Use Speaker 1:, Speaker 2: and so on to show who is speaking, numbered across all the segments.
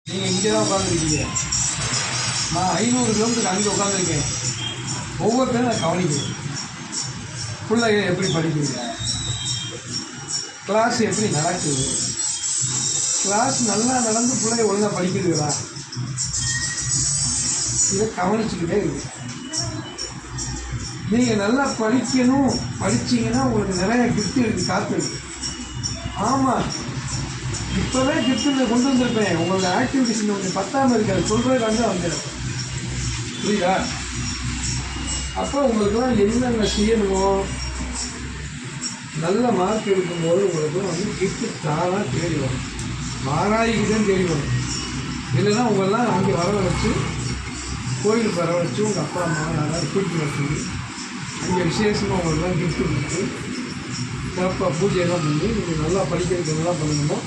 Speaker 1: நீங்கள் இங்கே தான் உட்காந்துருக்கீங்க, நான் 500 கிலோமீட்டருக்கு அங்கே உட்காந்துருக்கேன். ஒவ்வொருத்தரும் நான் கவனிக்கிறேன். பிள்ளைங்க எப்படி படிக்கிறீங்க, கிளாஸ் எப்படி நடக்குது, கிளாஸ் நல்லா நடந்து பிள்ளைங்க ஒழுங்காக படிக்கிறீங்களா, இதை கவனிச்சுக்கிட்டே இருக்கு. நீங்கள் நல்லா படிக்கணும், படிச்சிங்கன்னா உங்களுக்கு நிறைய கிஃப்ட் இருக்குது, காத்திருக்கு. ஆமாம், இப்போவே கிஃப்ட்டு கொண்டு வந்திருப்பேன். உங்களோட ஆக்டிவிட்டிஸ் கொஞ்சம் பத்தாமல் இருக்காது, சொல்கிறதுக்காக தான் வந்துடுறேன். புரியுதா? அப்போ உங்களுக்குலாம் என்னென்ன செய்யணுமோ, நல்ல மார்க் எடுக்கும்போது உங்களுக்குலாம் வந்து கிஃப்ட்டு தானாக தேடி வரும், மாறாயிக்கிட்டேன்னு தேடி வரும். இல்லைன்னா உங்களெலாம் அங்கே வரவழைச்சு, கோயிலுக்கு வரவழைச்சு உங்கள் அப்பா அம்மா யாராவது கூட்டி வர சொல்லி அங்கே விசேஷமாக உங்களுக்குலாம் கிஃப்ட்டு கொடுத்து சிறப்பாக பூஜையெல்லாம் பண்ணி நீங்கள் நல்லா படிக்கிறதுக்கு என்னெல்லாம் பண்ணணுமோ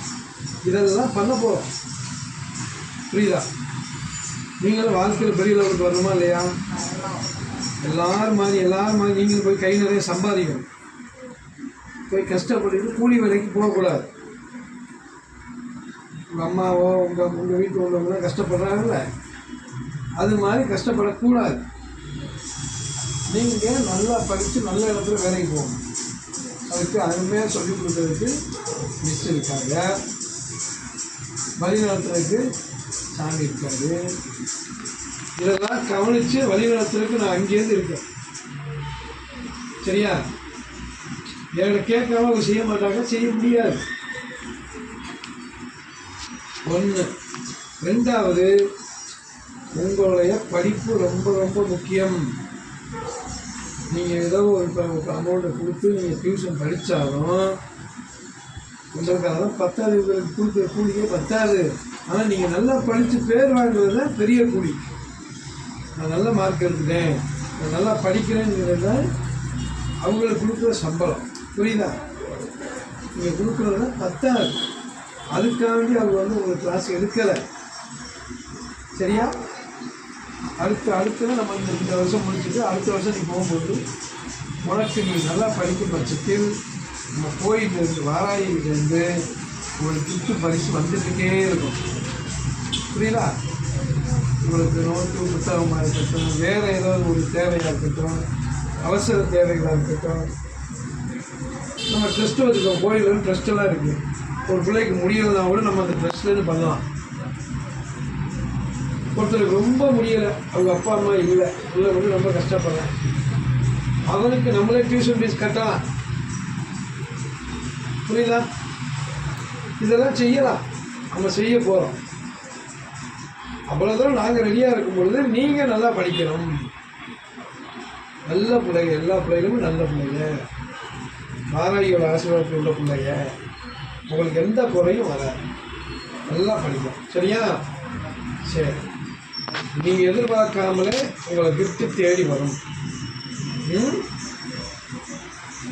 Speaker 1: இதெல்லாம் பண்ண போகிறோம். புரியுதா? நீங்களும் வாழ்க்கையில் பெரிய லெவலுக்கு வரணுமா இல்லையா? எல்லாரும் மாதிரி நீங்களும் போய் கை நிறைய சம்பாதிக்கணும். போய் கஷ்டப்பட்டு கூலி வேலைக்கு போகக்கூடாது. உங்கள் அம்மாவோ உங்கள் வீட்டில் உள்ளவங்களாம் கஷ்டப்படுறாங்கல்ல, அது மாதிரி கஷ்டப்படக்கூடாது. நீங்கள் நல்லா படித்து நல்ல இடத்துல வேலைக்கு போகணும். அதுக்கு அருமையாக சொல்லிக் கொடுக்குறதுக்கு மிஸ் இருக்காங்க, வழிநடத்துறதுக்கு சாமி இருக்காது. இதெல்லாம் கவனித்து வழிநடத்துறதுக்கு நான் அங்கேருந்து இருக்கேன். சரியா? என்னை கேட்காம அவங்க செய்ய மாட்டாங்க, செய்ய முடியாது. ஒன்று. ரெண்டாவது, உங்களுடைய படிப்பு ரொம்ப ரொம்ப முக்கியம். நீங்கள் ஏதோ ஒரு அமௌண்ட்டை கொடுத்து நீங்கள் டியூஷன் படித்தாலும் உங்களுக்கு அதெல்லாம் பத்தாது, உங்களுக்கு கொடுக்குற கூலியே பத்தாது. ஆனால் நீங்கள் நல்லா படித்து பேர் வாங்குறது தான் பெரிய கூலி. நான் நல்ல மார்க் எடுத்துட்டேன், நான் நல்லா படிக்கிறேங்கிறது தான் அவங்களுக்கு கொடுக்குற சம்பளம். புரியுதா? நீங்கள் கொடுக்குறது தான் பத்தாது. அதுக்காண்டி அவங்க வந்து உங்களுக்கு கிளாஸ் எடுக்கலை. சரியா? அடுத்து நம்ம இந்த வருஷம் முடிச்சுட்டு அடுத்த வருஷம் நீ போகும்போது உனக்கு நீ நல்லா படிக்கும் பட்சத்தில் நம்ம கோயிலேருந்து வாராயிலேருந்து உங்களுக்கு கிஃப்ட்டு பரிசு வந்துக்கிட்டே இருக்கும். புரியுதா? உங்களுக்கு நோட்டு புத்தகமாக இருக்கட்டும், வேறு ஏதாவது ஒரு தேவையாக இருக்கட்டும், அவசர தேவைகளாக இருக்கட்டும். நம்ம ட்ரஸ்ட்டு வச்சுருக்கோம், கோயிலில் ட்ரஸ்ட்டெல்லாம் இருக்குது. ஒரு பிள்ளைக்கு முடியலைன்னா கூட நம்ம அந்த ட்ரஸ்ட்லேருந்து பண்ணலாம். ஒருத்தருக்கு ரொம்ப முடியலை, அவங்க அப்பா அம்மா இல்லை, பிள்ளை வந்து ரொம்ப கஷ்டப்படுறேன், அவனுக்கு நம்மளே டியூஷன் ஃபீஸ் கட்டலாம். புரியுதா? இதெல்லாம் செய்யலாம், நம்ம செய்ய போகிறோம். அவ்வளோதான். நாங்கள் ரெடியாக இருக்கும் பொழுது நீங்கள் நல்லா படிக்கணும். நல்ல பிள்ளைங்க, எல்லா பிள்ளைகளும் நல்ல பிள்ளைங்க, மாராயியோட ஆசீர்வாதத்தில் உள்ள பிள்ளைங்க, உங்களுக்கு எந்த குறையும் வராது. நல்லா படிக்கும். சரியா? சரி, நீங்கள் எதிர்பார்க்காமலே உங்களை கிஃப்ட்டு தேடி வரும்.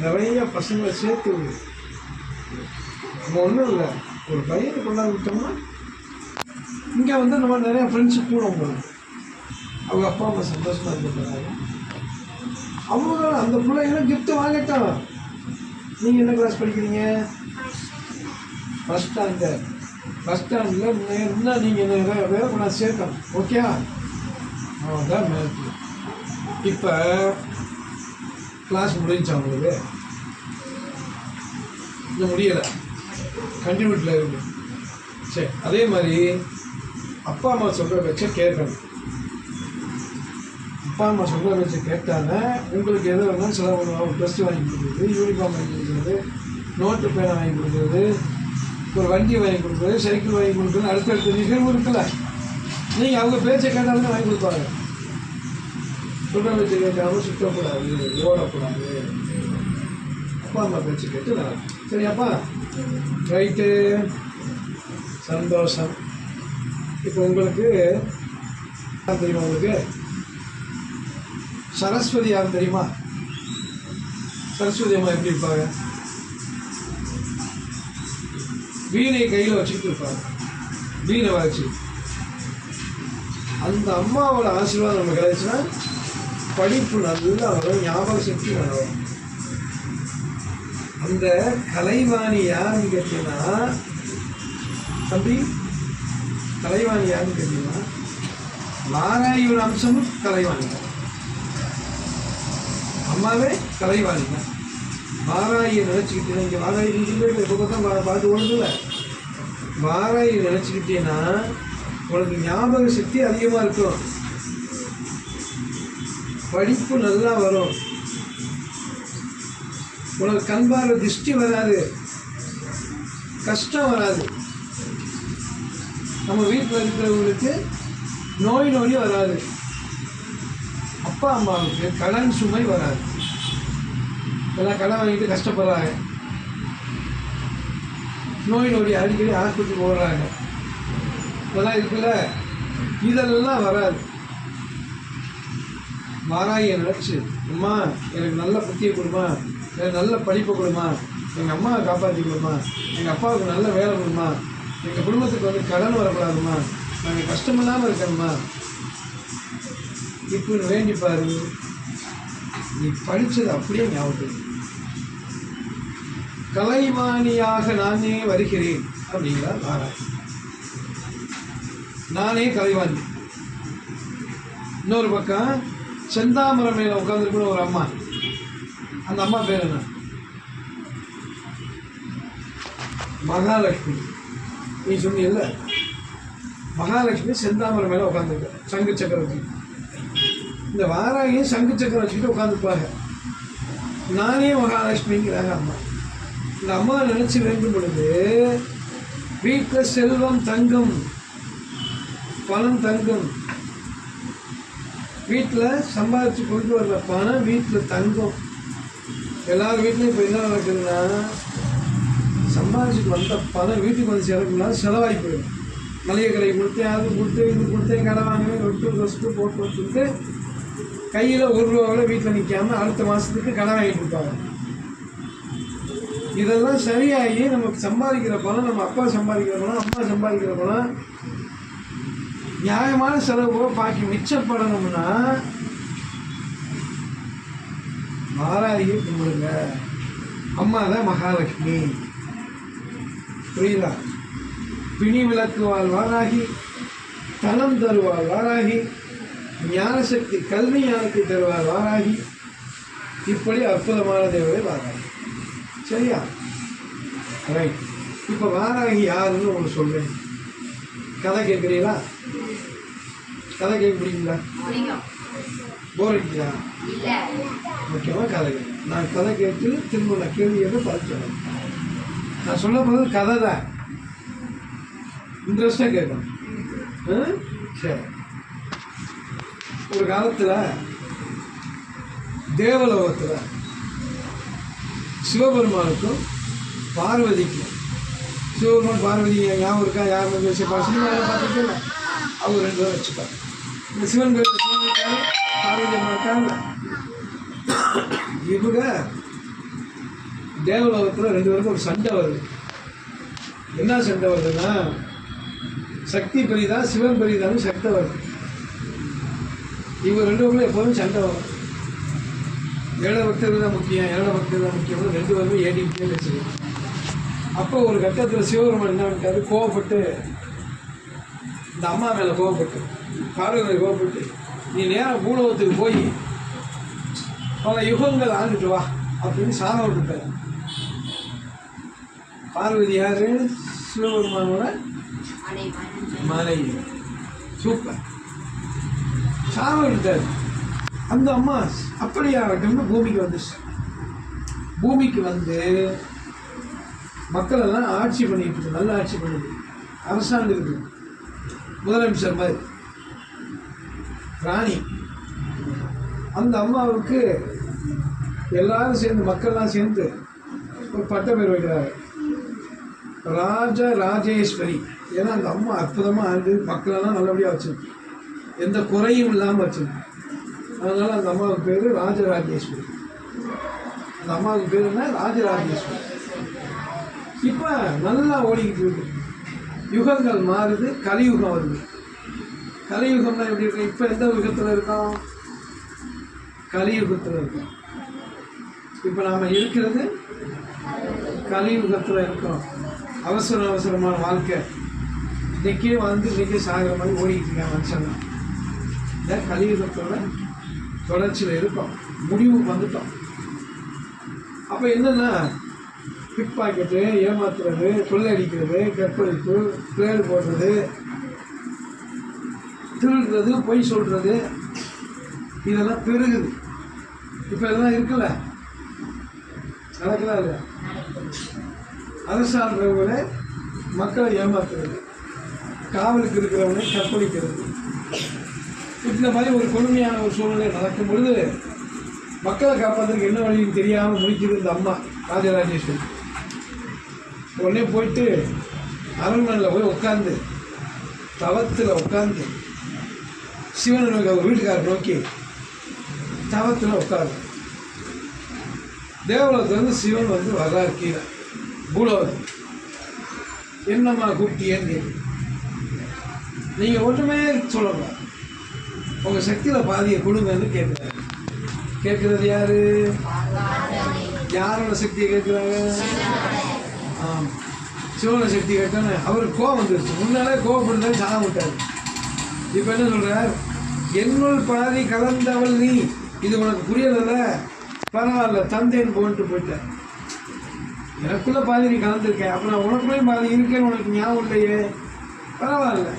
Speaker 1: நிறைய பசங்களை சேர்த்து நம்ம ஒன்றும் இல்லை, ஒரு பையனை கொண்டாந்து விட்டோம்னா இங்கே வந்து நம்ம நிறையா ஃப்ரெண்ட்ஷிப் கூட போகணும். அவங்க அப்பா அம்மா சந்தோஷமாக இருக்கிறாங்க, அவங்க அந்த பிள்ளைங்களும் கிஃப்ட்டு வாங்கட்டான். நீங்கள் என்ன கிளாஸ் படிக்கிறீங்க? First standard. பஸ் ஸ்டாண்டில் இன்னும் நீங்கள் வேலை பண்ண சேர்க்கணும். ஓகே? அதான் மேட்ரு. இப்போ கிளாஸ் முடிஞ்சா உங்களுக்கு? இன்னும் முடியலை, கண்டினியூட்டில் இருக்கு. சரி, அதே மாதிரி அப்பா அம்மா சொல்கிற வச்ச கேட்கணும். அப்பா அம்மா சொல்கிற வச்ச கேட்டாங்க உங்களுக்கு எது வேணாலும் செலவு பண்ணுவாங்க. ட்ரெஸ்ட்டு வாங்கி கொடுக்குறது, யூனிஃபார்ம் வாங்கி கொடுக்குறது, நோட்டு பேனை வாங்கி கொடுக்குறது, ஒரு வண்டி வாங்கி கொடுக்குறது, சைக்கிள் வாங்கி கொடுக்குறது, அடுத்தடுத்த நிகழ்வு இருக்குல்ல. நீங்கள் அவங்க பேச்சை கேட்டாலும் வாங்கி கொடுப்பாங்க. சொல்கிற பேச்சை கேட்டாலும் சுற்றக்கூடாது, ஓடக்கூடாது. அப்பா அம்மா பேச்சு கேட்டு நான் சரியாப்பா? ரைட்டு, சந்தோஷம். இப்போ உங்களுக்கு யார் தெரியுமா? உங்களுக்கு சரஸ்வதி யார் தெரியுமா? சரஸ்வதி அம்மா எப்படி இருப்பாங்க? வீணையை கையில் வச்சுக்கிட்டு இருப்பாங்க, வீணை வச்சு. அந்த அம்மாவோட ஆசீர்வாதம் நமக்கு கிடைச்சுன்னா படிப்பு நல்லா வரும், ஞாபக சக்தி வரும். அந்த கலைவாணி யாருன்னு கேட்டீங்கன்னா, தம்பி கலைவாணி யாருன்னு தெரியுமா? வாராகியோட அம்சமும் கலைவாணி தான். அம்மாவே கலைவாணி தான். வாராகியை நினச்சிக்கிட்டே இங்கே வாராகி இப்போ தான் பார்த்து ஓடுதில்ல. வாராகியை நினச்சிக்கிட்டேன்னா உனக்கு ஞாபக சக்தி அதிகமாக இருக்கும், படிப்பு நல்லா வரும், உனக்கு கண்பார்வை திருஷ்டி வராது, கஷ்டம் வராது. நம்ம வீட்டில் இருக்கிறவங்களுக்கு நோய் நொடி வராது, அப்பா அம்மாவுக்கு கடன் சுமை வராது. எல்லாம் கடன் வாங்கிட்டு கஷ்டப்படுறாங்க, நோய் நொடி அடிக்கடி ஹாஸ்பிட்டல் போடுறாங்க, இதெல்லாம் இருக்குல்ல, இதெல்லாம் வராது. வாராகியை நினச்சி, அம்மா எனக்கு நல்ல புத்தியை கொடுமா, எனக்கு நல்ல படிப்பை கொடுமா, எங்கள் அம்மாவை காப்பாற்றி கொடுமா, எங்கள் அப்பாவுக்கு நல்ல வேலை கொடுமா, எங்கள் குடும்பத்துக்கு வந்து கடன் வரக்கூடாதுமா, நாங்கள் கஷ்டமில்லாமல் இருக்கணுமா, இப்படின்னு வேண்டிப்பாரு. நீ படித்தது அப்படியே ஞாபகம். கலைவாணியாக நானே வருகிறேன் அப்படிங்கிறார் வாராகி. நானே கலைவாணி. இன்னொரு பக்கம் செந்தாமரம் மேல உட்காந்துருக்குன்னு ஒரு அம்மா. அந்த அம்மா பேர் என்ன? மகாலட்சுமி. நீ சொன்னீல்ல, மகாலட்சுமி செந்தாமரம் மேல உட்காந்துருக்க, சங்கு சக்கரம் வச்சு. இந்த வாராகியும் சங்கு சக்கரம் வச்சுக்கிட்டு உட்காந்துருப்பாங்க. நானே மகாலட்சுமிங்கிறாங்க அம்மா. இந்த அம்மா நினைச்சு வேண்டும் பொழுது வீட்டில் செல்வம் தங்கம், பணம் தங்கம், வீட்டில் சம்பாதிச்சு கொண்டு வர்ற பணம் வீட்டில் தங்கம். எல்லார் வீட்லையும் இப்போ என்ன நடக்குதுன்னா, சம்பாதிச்சுட்டு வந்த பணம் வீட்டுக்கு வந்து சேர்க்கணும்னா செலவாகி போயிடும். மளிகை கடை கொடுத்தேன், அது கொடுத்து இது கொடுத்தேன், கடை வாங்குவேன், ரொட்டு ரொஸ்ட்டு போட்டு வச்சுட்டு கையில் ₹1 வீட்டில் நிற்காமல் அடுத்த மாதத்துக்கு கடை வாங்கிட்டு இருப்பாங்க. இதெல்லாம் சரியாகி நமக்கு சம்பாதிக்கிற பணம், நம்ம அப்பா சம்பாதிக்கிற பணம், அம்மா சம்பாதிக்கிற பணம் நியாயமான செலவு பாக்கி மிச்சப்படணும்னா வாராகியை கும்பிடுங்க. அம்மா தான் மகாலட்சுமி. புரியுதா? பிணி விளக்குவாள் வாராகி, தனம் தருவாள் வாராகி, ஞானசக்தி கல்வி ஞானத்தை தருவாள் வாராகி. இப்படி அற்புதமான தேவதை வாராகி. சரியா? ரைட். இப்போ வாராகி யாருன்னு உங்களுக்கு சொல்கிறேன். கதை கேட்குறீங்களா? கதை கேட்க முடியுங்களா? போர் அடிக்கிறா? முக்கியமாக கதை கேட்க. நான் கதை கேட்டு திரும்ப நான் கேள்வி கேட்டு பார்த்து சொல்லுவேன். நான் சொல்ல போகிறது கதை தான், இன்ட்ரெஸ்டாக கேட்கணும். சரி. ஒரு காலத்தில் தேவலோகத்தில் சிவபெருமானுக்கும் பார்வதிக்கும், சிவபெருமான் பார்வதி ஞாபகம் இருக்கா? யார் சினிமாவில் பார்த்துருக்கல, அவங்க 2 பேரும் வச்சுப்பாங்க. இந்த சிவன் கோயில் சிவன் இருக்காரு, பார்வதி அம்மா இருக்காங்க. இவங்க தேவலோகத்தில் 2 பேருக்கும் ஒரு சண்டை வருது. என்ன சண்டை வருதுன்னா, சக்தி பெரிதா சிவன் பெரிதான்னு சண்டை வருது. இவங்க 2 பேருக்குள்ள எப்போதும் சண்டை வரும். ஏழை பக்தர்கள் தான் முக்கியம், ஏழை பக்தர்கள் தான் முக்கியம், 2 பேருமே ஏடிக்கிட்டே வச்சுருக்கோம். அப்போ ஒரு கட்டத்தில் சிவபெருமான் என்ன பண்ணிட்டாரு, கோவப்பட்டு இந்த அம்மா மேலே கோவப்பட்டு, பார்வதி கோவப்பட்டு, நீ நேரம் பூலோகத்துக்கு போய் பல யுகங்கள் ஆண்டுட்டு வா அப்படின்னு சாபம் விட்டுட்டாரு. பார்வதி யாரு? சிவபெருமானோட மனைவி. சூப்பர். சாபம் விட்டுட்டாரு. அந்த அம்மா அப்படியாகட்டும்னு பூமிக்கு வந்துச்சு. பூமிக்கு வந்து மக்கள் எல்லாம் ஆட்சி பண்ணிட்டு இருக்கு, நல்ல ஆட்சி பண்ணுது, அரசாங்கம் இருக்குது, முதலமைச்சர் மாதிரி ராணி. அந்த அம்மாவுக்கு எல்லாரும் சேர்ந்து, மக்கள்லாம் சேர்ந்து ஒரு பட்ட பேர் வைக்கிறாங்க, ராஜராஜேஸ்வரி. ஏன்னா அந்த அம்மா அற்புதமாக ஆண்டு மக்களெல்லாம் நல்லபடியாக வச்சுருக்கு, எந்த குறையும் இல்லாமல் வச்சுருக்கு. அதனால் அந்த அம்மாவுக்கு பேர் ராஜராஜேஸ்வரி. அந்த அம்மாவுக்கு பேர் என்ன? ராஜராஜேஸ்வரி. இப்போ நல்லா ஓடிக்கிட்டு இருக்கு. யுகங்கள் மாறுது, கலியுகம் வருது. கலியுகம்னா எப்படி இருக்கு? இப்போ எந்த யுகத்தில் இருக்கோம்? கலியுகத்தில் இருக்கோம். இப்போ நாம் இருக்கிறது கலியுகத்தில் இருக்கோம். அவசரமான வாழ்க்கை, இன்றைக்கே வந்து இன்றைக்கே சாகிற மாதிரி ஓடிக்கிட்டு இருக்கேன் மனுஷன். இதான் கலியுகத்தோட தொடர்ச்சியில் இருக்கோம், முடிவுக்கு வந்துட்டோம். அப்போ என்னென்னா பிக் பாக்கெட்டு, ஏமாத்துறது, கொள்ளையடிக்கிறது, கற்பழிப்பு, பேர் போடுறது, திருடுறது, பொய் சொல்கிறது, இதெல்லாம் பெருகுது. இப்போ இதெல்லாம் இருக்குல்ல, நடக்குதா இல்லையா? அரசாண்டவங்களே மக்களை ஏமாத்துறது, காவலுக்கு இருக்கிறவனை கற்பழிக்கிறது, இந்த மாதிரி ஒரு கொடுமையான ஒரு சூழ்நிலை நடக்கும் பொழுது மக்களை காப்பாற்றுறதுக்கு என்ன வழின்னு தெரியாமல் முடிக்குது இந்த அம்மா ராஜராஜேஸ்வரி. உடனே போயிட்டு அரண்மனையில் போய் உட்காந்து தவத்தில் உட்காந்து சிவனை நோக்கி, அவர் வீட்டுக்காரர் நோக்கி தவத்தில் உட்காரு. தேவலோகத்துலேருந்து சிவன் வந்து வர்றாரு கீழே பூலோகம். என்னம்மா கூப்பிட்டியேன்னு கேட்கு. நீங்கள் ஒன்றுமே சொல்லலாம், உங்கள் சக்தியில் பாதியை கொடுங்கன்னு கேட்குறாரு. கேட்குறது யாரு? யாரோட சக்தியை கேட்குறாங்க? ஆமாம், சிவன சக்தி கேட்டானே. அவருக்கு கோவம் வந்துருச்சு. முன்னாலே கோவப்படுறது சாக விட்டார். இப்போ என்ன சொல்கிறார்? என்னுள் பாதி கலந்தவள் நீ, இது உனக்கு புரியல, பரவாயில்ல, தந்தேன்னு போன்ட்டு போயிட்டேன். எனக்குள்ளே பாதி நீ கலந்துருக்கேன், அப்புறம் உனக்குள்ளேயும் பாதி இருக்கேன்னு உனக்கு ஞாபகம் இல்லையே, பரவாயில்ல,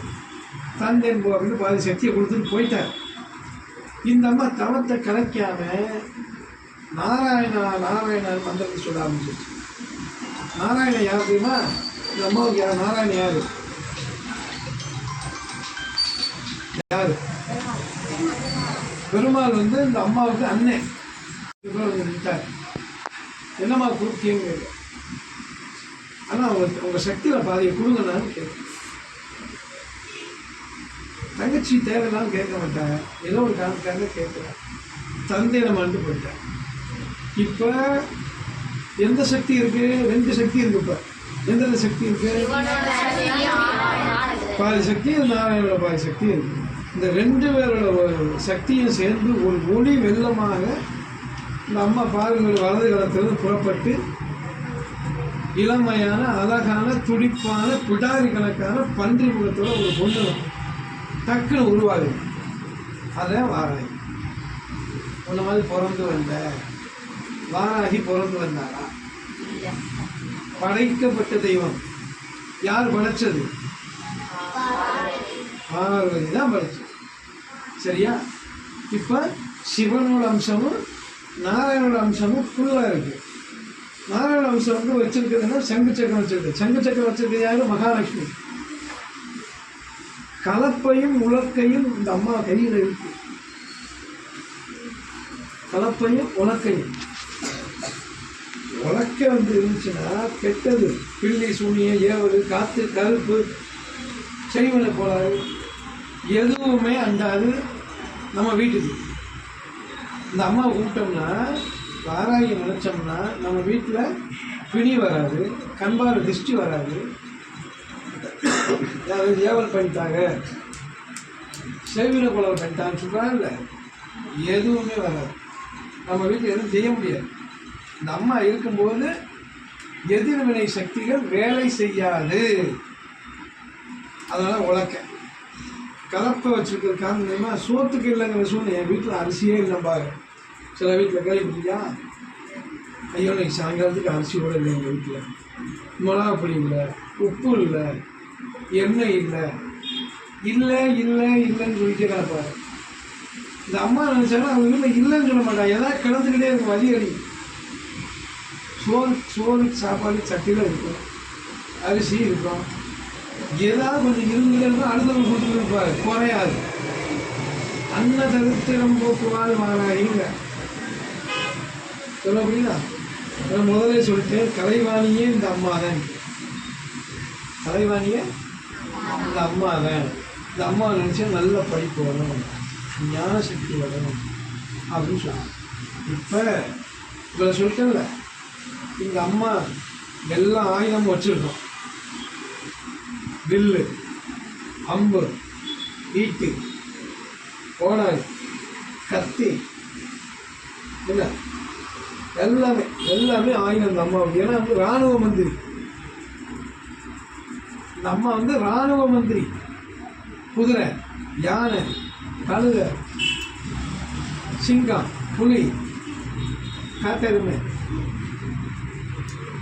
Speaker 1: தந்தேன் போ அப்படின்னு பாதி சக்தியை கொடுத்துட்டு போயிட்டார். இந்த அம்மா தவத்தை கலைக்காம நாராயணா நாராயணா மந்திரத்தை சொல்ல ஆரம்பிச்சிருச்சு. நாராயணன் யார் தெரியுமா? இந்த அம்மாவுக்கு யார் நாராயணன்? யாரு யாரு? பெருமாள் வந்து இந்த அம்மாவுக்கு அண்ணன். என்னம்மா கூப்பிட்டீங்க? ஆனால் உங்க சக்தியில் பாதியை கொடுங்கன்னு கேட்க. தங்கச்சி தேவையில்லாமல் கேட்க மாட்டாங்க, ஏதோ ஒரு காரணத்துக்காக கேட்குறேன். தந்தை நம்ம அண்டு போயிட்டேன். இப்போ எந்த சக்தி இருக்கு? 2 சக்தி இருக்கு. இப்போ எந்தெந்த சக்தி இருக்கு? பாதி சக்தி, நாராயணோட பாதி சக்தி இருக்கு. இந்த 2 பேரோட சக்தியும் சேர்ந்து ஒரு ஒளி வெள்ளமாக இந்த அம்மா பாருங்கள் வலது காலத்திலிருந்து புறப்பட்டு இளமையான அழகான துடிப்பான பிடாரி கணக்கான பன்றி முகத்தோட ஒரு பொண்ணு டக்குன்னு உருவாகுது. அதான் வாராகி. உன்ன மாதிரி பிறந்து வந்த வாராகி பிறந்து வந்தாரா? படைக்கப்பட்ட தெய்வம். யார் படைச்சது? பார்வதி தான் படைச்சது. சரியா? இப்போ சிவனோட அம்சமும் நாராயணோட அம்சமும் ஃபுல்லாக இருக்கு. நாராயண அம்சம் வந்து வச்சிருக்கிறதுனா சங்கு சக்கரம் வச்சிருக்கு. சங்கு சக்கரம் வச்சிருக்கிறது யாரு? மகாலட்சுமி. கலப்பையும் உலக்கையும் இந்த அம்மா கையில் இருக்கு. கலப்பையும் உலக்கையும். உலக்க வந்து இருந்துச்சுன்னா கெட்டது, பில்லி சூனிய, ஏவல், காத்து, கருப்பு, செய்வனை போலாது எதுவுமே அண்டாது நம்ம வீட்டுக்கு. இந்த அம்மா கூப்பிட்டோம்னா, வாராகி நினைச்சோம்னா நம்ம வீட்டில் பிணி வராது, கண்பாடு திருஷ்டி வராது. யாராவது ஏவல் பண்ணிட்டாங்க, செய்வினை கொலை பண்ணிட்டாங்கன்னு சொல்கிறாங்கல்ல, எதுவுமே வராது. நம்ம வீட்டில் எதுவும் செய்ய முடியாது. இந்த அம்மா இருக்கும்போது எதிர்வினை சக்திகள் வேலை செய்யாது. அதனால் உலக்க கலப்பை வச்சுருக்கிற காரணமா சோத்துக்கு இல்லைங்கிற சூழ்நிலை. என் வீட்டில் அரிசியே இல்லைம்பாங்க. சில வீட்டில் கேள்விப்பட்டியா? ஐயோ இன்னைக்கு சாயங்காலத்துக்கு அரிசி கூட இல்லை, எங்கள் வீட்டில் மிளகாப்பொடி இல்லை, உப்பு இல்லை, எண்ணெய் இல்லை, இல்லை இல்லை இல்லைன்னு சொல்லிக்கிறாப்ப. இந்த அம்மா நினச்சாலும் அவங்க வீட்டில் இல்லைன்னு சொல்ல மாட்டாங்க. ஏதாவது கிடந்துக்கிட்டே இருக்கும். வலி அடி சோறு சாப்பாடு சட்டியில் இருக்கும், அரிசி இருக்கும், ஏதாவது கொஞ்சம் இருந்துகிட்டே இருக்கும். அடுத்தவங்க கொடுத்துட்டு இருப்பாரு, குறையாது. அன்ன தருத்திரம் போக்குவாள் வாராயிங்க சொல்ல புரியுதா? நான் முதலே சொல்லிட்டேன், கலைவாணியே இந்த அம்மா தான். கலைவாணியே இந்த அம்மா தான். இந்த அம்மா நினச்சா நல்ல படிப்பு வரணும், ஞான சக்தி வரணும் அப்படின்னு சொல்லுவாங்க. இப்போ இவ்வளோ சொல்லிட்டேன்ல, இந்த அம்மா எல்லா ஆயுதமும் வச்சுருக்கோம். வில்லு, அம்பு, ஈட்டு, கோடாரி, கத்தி, என்ன எல்லாமே எல்லாமே ஆயுதம் இந்த அம்மாவுக்கு. ஏன்னா வந்து இராணுவ மந்திரி. இந்த அம்மா வந்து இராணுவ மந்திரி. குதிரை, யானை, கழுதை, சிங்கம், புலி, காட்டெருமை,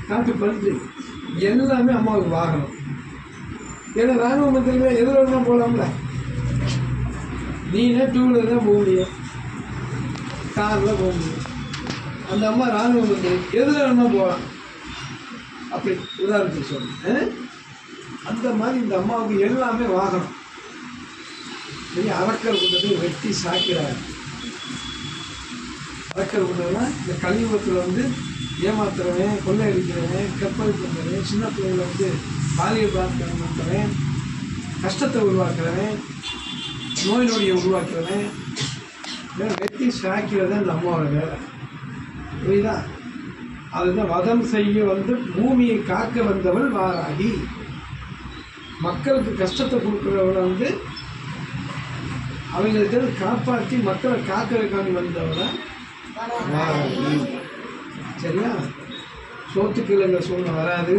Speaker 1: காட்டு பன்றி எல்லாமே அம்மாவுக்கு வாகனம். ஏன்னா இராணுவ மந்திரில எதில் வேணுமா போகலாம்ல. நீனே டூ வீலர் தான் போக முடியும், காரில் போக முடியும். அந்த அம்மா இராணுவ மந்திரி, எதில் வேணுமா போகலாம். அப்படி உதாரணத்துக்கு சொல்றேன். அந்த மாதிரி இந்த அம்மாவுக்கு எல்லாமே வாகனம். பெரிய அரக்கர் கொண்டது வெட்டி சாக்கிறார். அரக்கர் கொண்டதுனா இந்த கலியுகத்தில் வந்து ஏமாத்துறவன், கொள்ளையடிக்கிறவன், கற்பல் பண்ணுறவன், சின்ன பிள்ளைகளை வந்து பாலியல் பலாத்காரம் பண்ணுறவன், கஷ்டத்தை உருவாக்குறவன், நோய் நொடியை உருவாக்குறவன், வெட்டி சாக்கிறது அந்த அம்மாவோட வேலை. புரியுதா? அதுதான் வதம் செய்ய வந்து பூமியை காக்க வந்தவள் வாராகி. மக்களுக்கு கஷ்டத்தை கொடுக்குறவளை வந்து அவங்களுக்கு காப்பாற்றி மக்களை காக்கிறதுக்காண்டி வந்தவளை வாராகி. சரியா? சோத்துக்கிழங்க சூழ்நிலை வராது,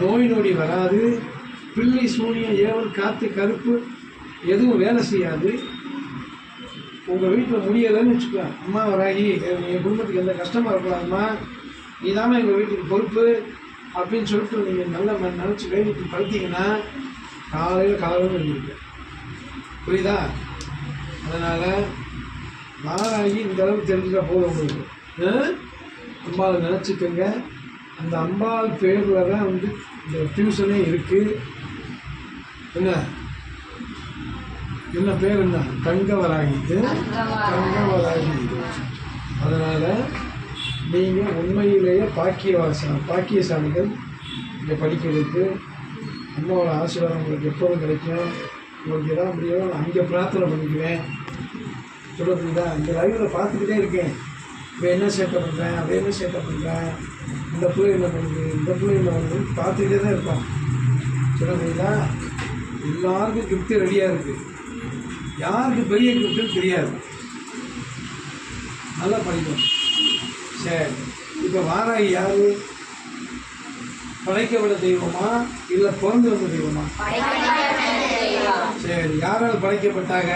Speaker 1: நோய் நொடி வராது, பிள்ளை சூனியம் ஏவல் காற்று கருப்பு எதுவும் வேலை செய்யாது. உங்கள் வீட்டில் முடியலைன்னு வச்சுக்கோ, அம்மா வராகி என் குடும்பத்துக்கு எந்த கஷ்டமாக இருக்கலாம்மா, நீ தானே எங்கள் வீட்டுக்கு பொறுப்பு அப்படின்னு சொல்லிட்டு நீங்கள் நல்ல நினச்சி வேலைக்கு படுத்திங்கன்னா காலையில் கலவரம் எழுதிருக்கு. புரியுதா? அதனால் வாராகி இந்த அளவுக்கு தெரிஞ்சுட்டா போதும் உங்களுக்கு. அம்பாவை நினச்சிக்கோங்க. அந்த அம்பாள் பேரில் தான் வந்து இந்த டியூஷனே இருக்குது. என்ன பேர்? என்ன? தங்கவராகி. தங்கவராகி. அதனால் நீங்கள் உண்மையிலேயே பாக்கியசாலிகள். இங்கே படிக்கிறதுக்கு அம்மாவோட ஆசீர்வாதம் உங்களுக்கு எப்போதும் கிடைக்கும். உங்களுக்கு எதாவது முடியும் அங்கே பிரார்த்தனை பண்ணிக்குவேன். சொல்லுறீங்களா? இந்த லைவில் பார்த்துக்கிட்டே இருக்கேன். இப்போ என்ன சேட்டை பண்ணுறேன், அதை என்ன சேட்டை பண்ணுறேன், இந்த பிள்ளை என்ன பண்ணுது, இந்த பிள்ளை என்ன பண்ணுது பார்த்துக்கிட்டே தான் இருப்போம். சொல்லுறீங்களா? எல்லாருக்கும் கிஃப்ட்டு ரெடியாக இருக்குது. யாருக்கு பெரிய கிஃப்ட்டுன்னு தெரியாது. நல்லா படிக்கும். சரி, இப்போ வாராகி யாரு? படைக்கப்பட்ட தெய்வமா இல்லை பிறந்து வந்த தெய்வமா? சரி, யாரால் படைக்கப்பட்டாங்க?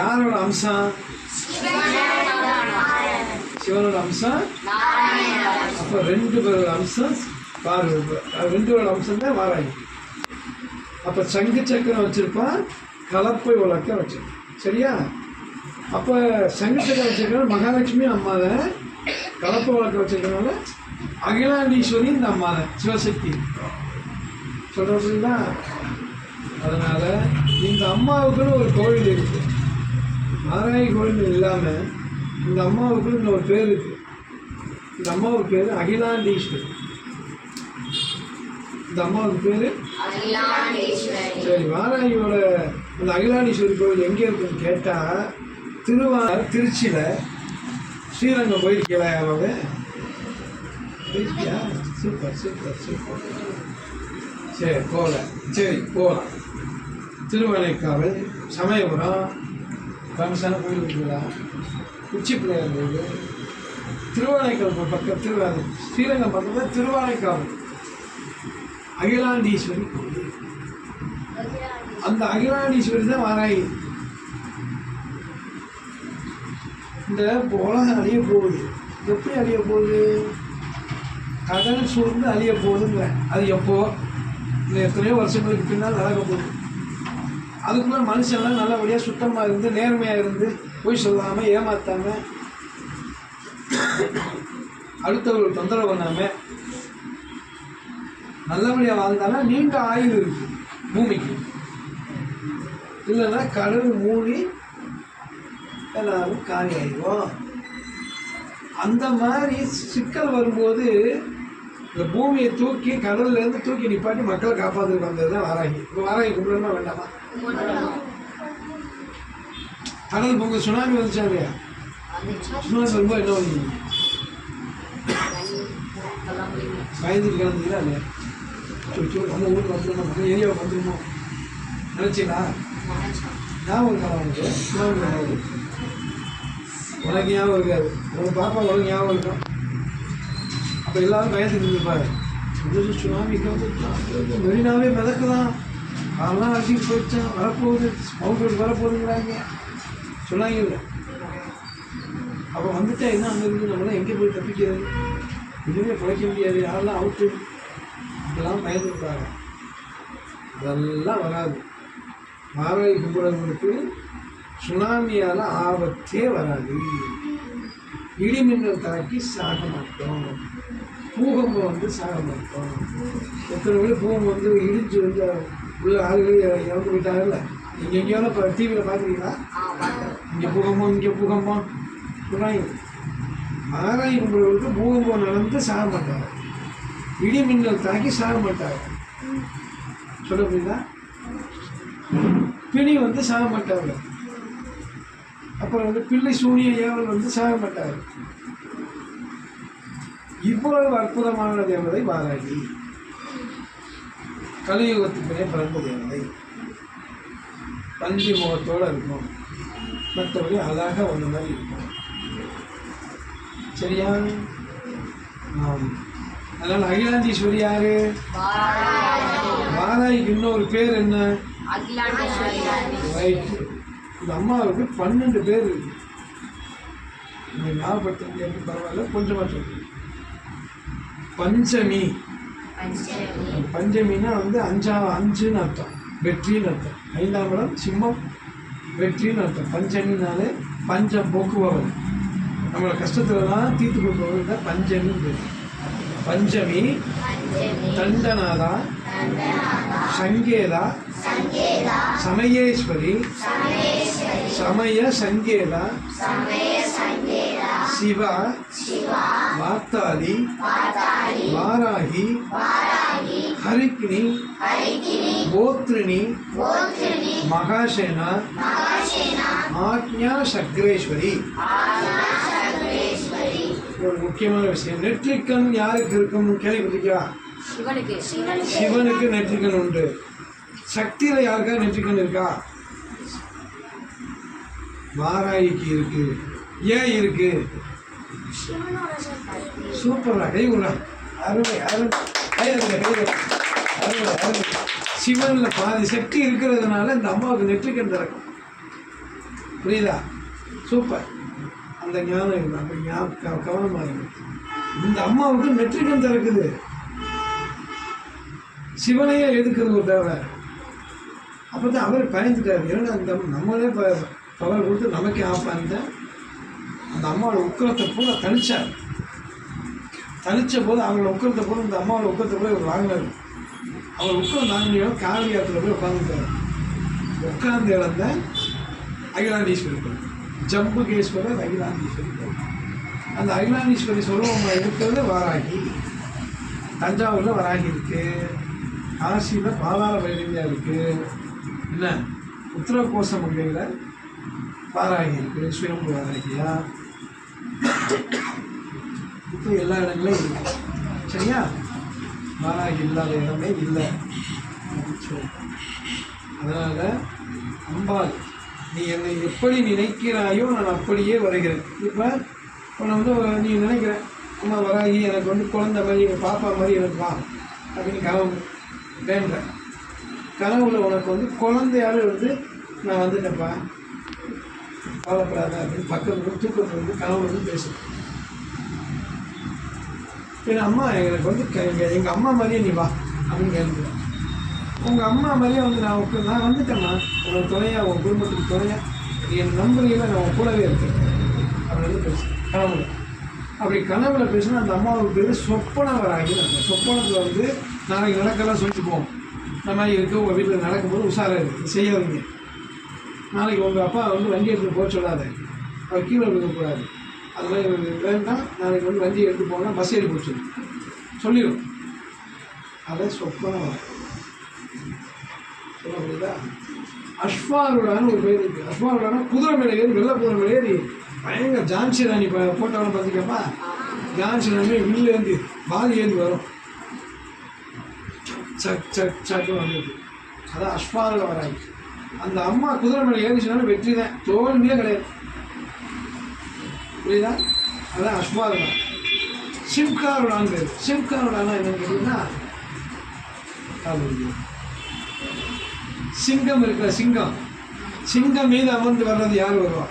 Speaker 1: யாரோட அம்சம்? சிவனோட அம்சம். அப்போ 2 பேரோட அம்சம் பார்வை. 2 பேரோட அம்சம் தான் வாராகி. அப்போ சங்கு சக்கரம் வச்சிருப்பான், கலப்பை உலக்க வச்சிருப்பான். சரியா? அப்போ சங்கு சக்கரம் வச்சிருக்கனால மகாலட்சுமி அம்மா தான், கலப்பை உலக்க வச்சிருக்கனால அகிலாண்டீஸ்வரி இந்த அம்மா தான், சிவசக்தி. சொல்கிறீங்களா? அதனால் இந்த அம்மாவுக்குன்னு ஒரு கோவில் இருக்குது. வாராகி கோவில் இல்லாமல் இந்த அம்மாவுக்குன்னு இன்னொரு பேர் இருக்குது. இந்த அம்மாவுக்கு பேர் அகிலாண்டீஸ்வரி. இந்த அம்மாவுக்கு பேர் சரி. வாராகியோட அந்த அகிலாண்டீஸ்வரி கோவில் எங்கே இருக்குன்னு கேட்டால் திருச்சியில் ஸ்ரீரங்கம் போயிருக்கீங்களா? யாராவது போயிருக்கியா? Super super super. சரி போகல. சரி போகலாம். திருவானைக்காவல், சமயபுரம் ஃபேமஸான கோயில் இருக்குங்களா? உச்சி பிள்ளையார் கோயில். திருவானைக்காவல் பக்கம் ஸ்ரீரங்கம் பக்கத்தில் திருவானைக்காவல் அகிலாண்டீஸ்வரி கோயில். அந்த அகிலாண்டீஸ்வரி தான் வாராகி. இந்த உலகம் அழிய போகுது. எப்படி அழிய போகுது? கடல் சூழ்ந்து அழிய போகுதுங்கிற. அது எப்போ? இந்த எத்தனையோ வருஷங்களுக்கு பின்னால் நடக்க போகுது. அதுக்குள்ள மனுஷன்லாம் நல்லபடியாக சுத்தமாக இருந்து, நேர்மையாக இருந்து, பொய் சொல்லாமல், ஏமாற்றாமல், அடுத்தவர்கள் தொந்தரவு பண்ணாமல் நல்லபடியாக வாழ்ந்தாலும் நீண்ட ஆயுள் இருக்கு பூமிக்கு. இல்லைன்னா கடல் மூழ்கி எல்லாரும் காலி ஆயிடுவோம். அந்த மாதிரி சிக்கல் வரும்போது இந்த பூமியை தூக்கி கடல்லேருந்து தூக்கி நிப்பாட்டி மக்களை காப்பாற்றுக்கு வந்தது தான் வாராகி. இப்போ வாராகி கும்பிடணுமா வேண்டாமா? கடல் பொங்க சுனாமி வந்துச்சா இல்லையா? சுனாமி வரும்போது என்ன பண்ணுவீங்க? பயந்துட்டு கிடந்தீங்களா இல்லையா? நம்ம ஊருக்கு வந்துடும், நம்ம ஏரியாவுக்கு வந்துடுமோ நினச்சிங்களா? ஞாபகம் இருக்கா உனக்கு? சுனாமி வரும்போது உனக்கு ஞாபகம் இருக்காது, உனக்கு பாப்பா உனக்கு ஞாபகம் இருக்கும். அப்போ எல்லாரும் பயந்துட்டு இருப்பாரு. சுனாமிக்கு வந்து மெரினாவே மிதக்குதான், அதெல்லாம் அடிச்சுட்டு போயிடுச்சான், வரப்போகுது, மவுண்ட் வரப்போகுதுங்கிறாங்க சொன்னாங்கல்ல. அப்போ வந்துட்டா என்ன அங்கே இருக்குது, நம்மளாம் எங்கே போய் தப்பிக்கிறது, எதுவுமே குறைக்க முடியாது, யாரெல்லாம் அவுட்டு, இதெல்லாம் பயந்துருக்காங்க. அதெல்லாம் வராது. மாராய் கும்புறவங்களுக்கு சுனாமியால் ஆபத்தே வராது. இடிமின்னல் தாக்கி சாக மாட்டோம், பூகம்பம் வந்து சாக மாட்டோம். எத்தனை பேர் பூகம் வந்து இடிஞ்சு வந்து உள்ள ஆளுகள் இறந்து போயிட்டாங்கல்ல, நீங்கள் எங்கேயாவது இப்போ டிவியில் பார்க்குறீங்களா? இங்கே பூகம்பம் சொல்கிறாங்க. மாராய் கும்புறவங்களுக்கு பூகம்பம் நடந்து சாக மாட்டாங்க, இடிமின்னல் தாக்கி சாக மாட்டாங்க. சொல்ல புரியுதா? பிணி வந்து சாக மாட்டாங்க. அப்புறம் வந்து பிள்ளை சூனிய ஏவல் வந்து சாக மாட்டாங்க. இவ்வளவு அற்புதமான தேவதை வாராகி, கலியுகத்துக்குனே பிறந்த தேவதை. பன்றி முகத்தோடு இருக்கும், மற்றபடி அழகாக ஒன்று மாதிரி இருக்கும். சரியா? அதனால் அகிலாண்டீஸ்வரி யாரு? வாராகிக்கு இன்னொரு பேர் என்ன? ரைட்டு. இந்த அம்மாவுக்கு 12 பேர் இருக்கு. நீங்கள் ஞாபகப்படுத்த எப்படி பரவாயில்ல, கொஞ்சமாக சொல்லுங்க. பஞ்சமி. பஞ்சமின்னா வந்து 5ன்னு அர்த்தம், வெற்றின்னு அர்த்தம். 5ஆம் இடம் சிம்மம், வெற்றின்னு அர்த்தம். பஞ்சமினாலே பஞ்சம் போக்குபவர், நம்மளோட கஷ்டத்துலலாம் தீர்த்து கொடுப்பவர் தான் பஞ்சமி. பஞ்சமி, தண்டநாதா, சங்கேதா, சமயேஸ்வரி, சமய சங்கேதா, சிவா, வார்த்தாளி, வாராகி, ஹரிக்னி, கோத்ரிணி, மகாசேனா, ஆக்ஞா சக்ரேஸ்வரி. ஒரு முக்கியமான விஷயம், நெற்றிக்கண் யாருக்கு இருக்கும் கேள்விப்பட்டிருக்கியா? சிவனுக்கு நெற்றிக்கண் உண்டு. சக்தியில யாருக்கா நெற்றிக்கண் இருக்கா? வாராகிக்கு இருக்கு. ஏன் இருக்கு? சூப்பரா, கை விடா, அருமை அருமை, அருமை அருமை. சிவன்ல பாதி சக்தி இருக்கிறதுனால இந்த அம்மாவுக்கு நெற்றிக்கண் திறக்கும். புரியுதா? சூப்பர். அந்த ஞானம் இல்லை, அப்போ கவனமாக இருக்கு. இந்த அம்மாவுக்கு நெற்றிக்கண் திறக்குது. சிவனையே எதுக்குது ஒரு தேவை. அப்போ தான் அவர் பயந்துட்டார். ஏன்னா அந்த நம்மளே பவர் கொடுத்து நமக்கே ஆப்பாங்க. அந்த அம்மாவோட உக்கரத்தை போல தனிச்சார். தனிச்ச போது அவங்களோட உக்கரத்தை போல இந்த அம்மாவோட உக்கரத்தை போய் அவர் வாங்கினார். அவர் உக்கரம் தாங்கினோட காவியாத்தில் போய் உட்காந்துட்டார். உட்கார்ந்து இழந்த அகிலாண்டீஸ்வரி, ஜம்புகேஸ்வரர் அகிலாண்டீஸ்வரி. அந்த அகிலாண்டீஸ்வரி சொல்லுவோம் இருக்கிறது வாராகி. தஞ்சாவூரில் வராகி இருக்குது, காசியில் பாதாள பைரவியாக இருக்குது, என்ன உத்தரகோசமங்கையில் வாராகி இருக்குது, சுயம்பு வாராகியா. இப்போ எல்லா இடங்களையும் இருக்குது. சரியா? வாராகி இல்லாத இடமே இல்லை. அதனால் அம்பாள், நீ என்னை எப்படி நினைக்கிறாயோ நான் அப்படியே வருகிறேன். இப்போ உன்னை வந்து நீ நினைக்கிற, அம்மா வராகி எனக்கு வந்து குழந்தை மாதிரி, பாப்பா மாதிரி எனக்கு வா அப்படின்னு கனவு வேண்ட. கனவுல உனக்கு வந்து குழந்தையால் வந்து நான் வந்துட்டேன்ப்பா, கவலைப்படாத அப்படின்னு பக்கத்தில் தூக்கத்தில் வந்து கனவுல வந்து பேசுகிறேன். என் அம்மா எனக்கு வந்து எங்கள் அம்மா மாதிரியே நீ வா அப்படின்னு கேட்குறேன். உங்கள் அம்மா மாதிரியே வந்து நான் வந்துட்டேம்மா, உனக்கு துணையாக, உன் குடும்பத்துக்கு துணையாக, நீ என் நம்புறீங்களா, நான் உன் கூடவே இருக்கேன் அப்படின்னு பேசுகிறேன் கனவுல. அப்படி கனவுல பேசினா அந்த அம்மாவுக்கு பேர் சொப்பன வராகி. சொப்பனத்தில் வந்து நாளைக்கு நடக்கலாம் சொல்லிட்டு போவோம். இந்த மாதிரி இருக்குது, உங்கள் வீட்டில் நடக்கும்போது உஷாராக இருக்குது, செய்யாதீங்க. நாளைக்கு உங்கள் அப்பா வந்து வண்டி எடுத்துகிட்டு போக சொல்லாத, அவர் கீழே விழுக்கக்கூடாது, அது மாதிரி வேண்டாம், நாளைக்கு வந்து வண்டி எடுத்து போனால் பஸ் ஏறி போச்சு சொல்லிடும். அதை சொப்பன வராகி சொல்ல முடியுதா? அஸ்வாருடான்னு ஒரு பேர் இருக்குது. அஸ்வாருடானா குதிரை மேலே ஏறி, வெள்ளை குதிரை மேலே ஏறி பயங்கர ஜான்சி ராணி போட்டோன்னு பார்த்துக்கப்பா, ஜான்சி ராணி வில்லேருந்து பாதி ஏறி வரும், சக் சக் சக்கு வந்தது. அதான் அஸ்வாரோட வராது. அந்த அம்மா குதிரை மேலே ஏறிச்சுனாலும் வெற்றி தான், தோல்வியே கிடையாது. புரியுதா? அதான் அஸ்வாரம். சிம்காருடான் பேர். சிம்காருடானா என்னன்னு கேட்டீங்கன்னா, சிங்கம் இருக்கிற சிங்கம், சிங்கம் மீது அமர்ந்து வர்றது யார் வருவா?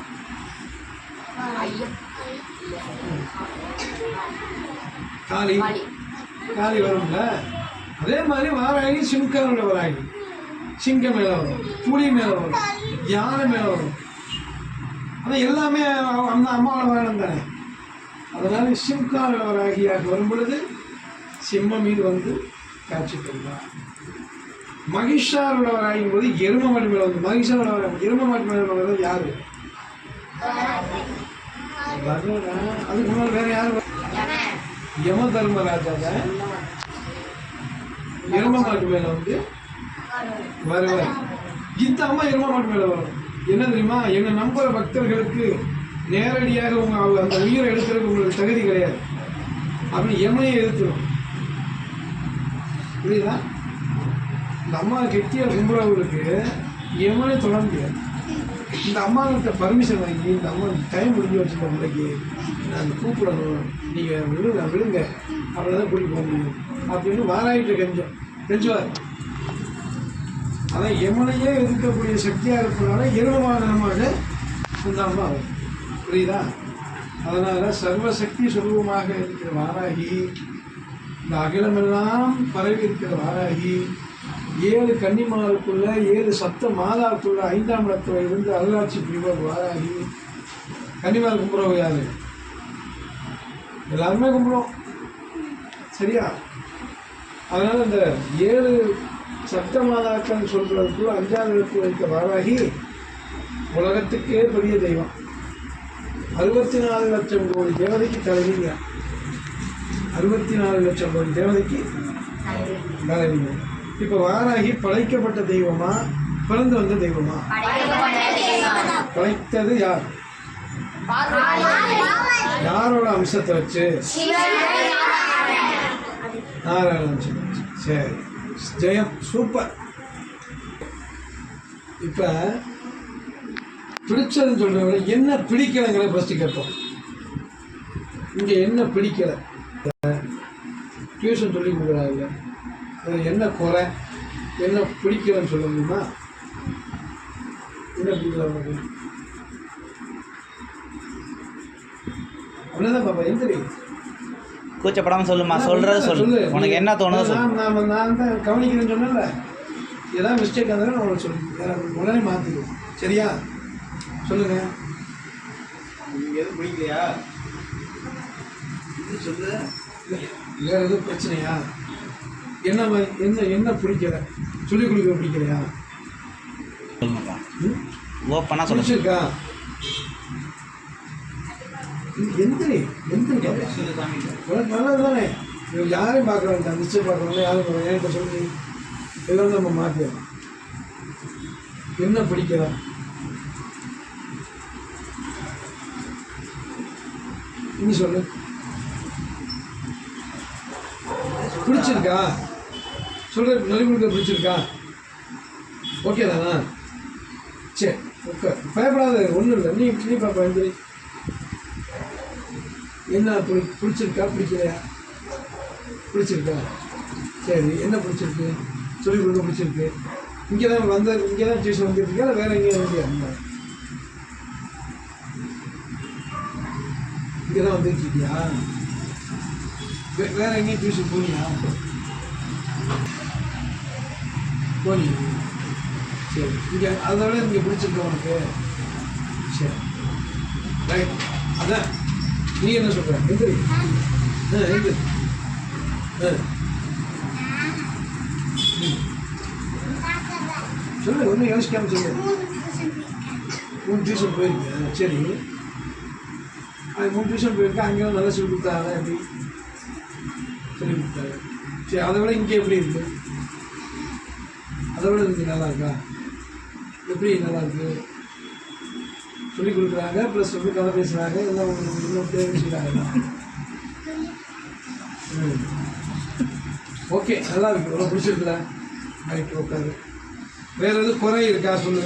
Speaker 1: காளி. காளி வரும்ல, அதே மாதிரி வாராகி சிம்காரோட வராகி. சிங்கம் மேலே வரும், புலி மேலே வரும், யானை மேலே வரும். ஆனால் எல்லாமே அந்த அம்மாவோட வாகனம் தானே. அதனால சிம்காரோட வராகியாக வரும் பொழுது சிம்மம் மீது வந்து காட்சி தருவார். மகிஷாரோட வராகியும் போது எரும மாட்டு மேலே வந்து மகிஷாரோட வராகி எரும மாட்டு மேலே வர்றது யாரு? அதுக்கு முன்னாடி வேற யாரு? யம தர்மராஜா தான் எரும மாட்டு மேல வந்து வருவார். இந்த அம்மா எரும மாட்டு மேல வரும். என்ன தெரியுமா, என்னை நம்புற பக்தர்களுக்கு நேரடியாக அந்த உயிரை எடுக்கிறதுக்கு உங்களுக்கு தகுதி கிடையாது அப்படின்னு யமனையை எதிர்த்துடும். புரியுதா? இந்த அம்மா கெட்டியா கும்புறவங்களுக்கு யமனை தொட முடியாது. இந்த அம்மாக்கிட்ட பர்மிஷன் வாங்கி, இந்த அம்மா டைம் முடிஞ்சு வச்சுருக்க முறைக்கு நான் கூப்பிடணும், நீங்கள் விழுங்க அப்படி தான் கூட்டிகிட்டு போக முடியும் அப்படின்னு வாராயிட்ட கெஞ்சுவார். அதான் யமனையே எதிர்க்கக்கூடிய சக்தியாக இருப்பதால எருமவாகனமாக இந்த அம்மா வரும். புரியுதா? அதனால் சர்வசக்தி சுரூபமாக இருக்கிற வாராகி, இந்த அகிலமெல்லாம் பரவி இருக்கிற வாராகி, 7 கன்னிமாருக்குள்ள 7 சப்த மாதாவுக்குள்ள 5ஆம் இடத்துல இருந்து அருளாட்சி புரிவர் வாராகி. கன்னிமார் கும்பிட்றவங்க யாரு? எல்லாருமே கும்பிடுவோம், சரியா? அதனால இந்த 7 சப்த மாதாக்கள் சொல்றதுக்குள்ள 5ஆம் இடத்துல இருக்க வாராகி உலகத்துக்கே பெரிய தெய்வம். 64 லட்சம் கோடி தேவதைக்கு தலைவிங்க. 64 லட்சம் கோடி தேவதைக்கு தலைவிங்க. இப்போ வாராகி படைக்கப்பட்ட தெய்வமா பிறந்து வந்த தெய்வமா? படைத்தது யார்? யாரோட அம்சத்தை வச்சு? நாராயண அம்சத்தை வச்சு. சரி, ஜெயம், சூப்பர். இப்போ பிடிச்சதுன்னு சொல்றத விட என்ன பிடிக்கலைங்கிற ஃபர்ஸ்ட் கேட்போம். இங்கே என்ன பிடிக்கலை? டியூஷன் சொல்லி கொடுக்குறாங்க, அதில் என்ன குறை, என்ன பிடிக்கலன்னு சொல்ல முடியுமா? என்ன பிடிக்கல உனக்கு? அவ்வளோதான் பாப்பா. எந்திரி,
Speaker 2: கூச்சப்படாமல் சொல்லுமா. சொல்கிறது சொல்லு, உனக்கு என்ன தோணுதோ சொல்லு.
Speaker 1: நான் தான் கவனிக்கிறேன்னு சொன்னேன்ல, ஏதாவது மிஸ்டேக் இருந்தாலும் நான் உனக்கு சொல்லி உடனே மாற்றிடுவோம், சரியா? சொல்லுங்க.
Speaker 2: நீங்கள் எதுவும் பிடிக்கலையா? இது சொல்லு.
Speaker 1: வேற எதுவும் பிரச்சனையா? என்ன என்ன என்ன பிடிக்கல? சொல்லிக் கொடுக்க பிடிக்கலையா?
Speaker 2: சொல்லுங்கப்பா, ஓப்பனாக சொல்ல.
Speaker 1: பிடிச்சிருக்கா? எந்திரி எந்திரி, உனக்கு நல்லது தானே. யாரையும் பார்க்க வேண்டாம், நிச்சயம் பார்க்கணும். யாரும் என்கிட்ட சொல்லி எல்லாம் நம்ம மாற்றிடலாம். என்ன பிடிக்கல? நீ சொல்லு. பிடிச்சிருக்கா? சொல்ற சொல்லிக் கொடுக்க பிடிச்சிருக்கா? ஓகே தானா? சரி, ஓகே, பயப்படாத, ஒன்றும் இல்லை. நீ பாப்பா எந்திரி. என்ன பிடிச்சிருக்கா பிடிக்கலையா? பிடிச்சிருக்கா? சரி, என்ன பிடிச்சிருக்கு? சொல்லிக் கொடுக்க பிடிச்சிருக்கு. இங்கே தான் டியூஷன் வந்துருக்கா இல்லை வேறு எங்கேயும் வந்துயா? இங்கே தான் வந்துருக்கியா? வேறு எங்கேயும் டியூஷன் போனியா? போனியா? சரி, இங்கே அதை விட இங்கே பிடிச்சிருக்க உனக்கு? சரி, ரைட். அதான் நீ என்ன சொல்ற? எந்திரி. எந்திரி. சொல்லு, ஒன்றும் யோசிக்காம சொல்லு. 3 டியூஷன் போயிருக்கேன். சரி, அது 3 டியூஷன் போயிருக்கேன். அங்கேயும் நல்லா சொல்லி கொடுத்தாங்க. எப்படி சொல்லி கொடுத்தாங்க? சரி, அதை விட இங்கே எப்படி இருக்கு? அதை விட இங்கே நல்லா இருக்கா? எப்படி நல்லா இருக்கு? சொல்லிக் கொடுக்குறாங்க, ப்ளஸ் வந்து கதை பேசுகிறாங்க, எல்லாம் இன்னும் பேசிக்கிறாங்க. ஓகே, நல்லா இருக்கு, ரொம்ப பிடிச்சிருக்குல்ல? ரைட், உட்காரு. வேறு எதுவும் குறை இருக்கா சொல்லு.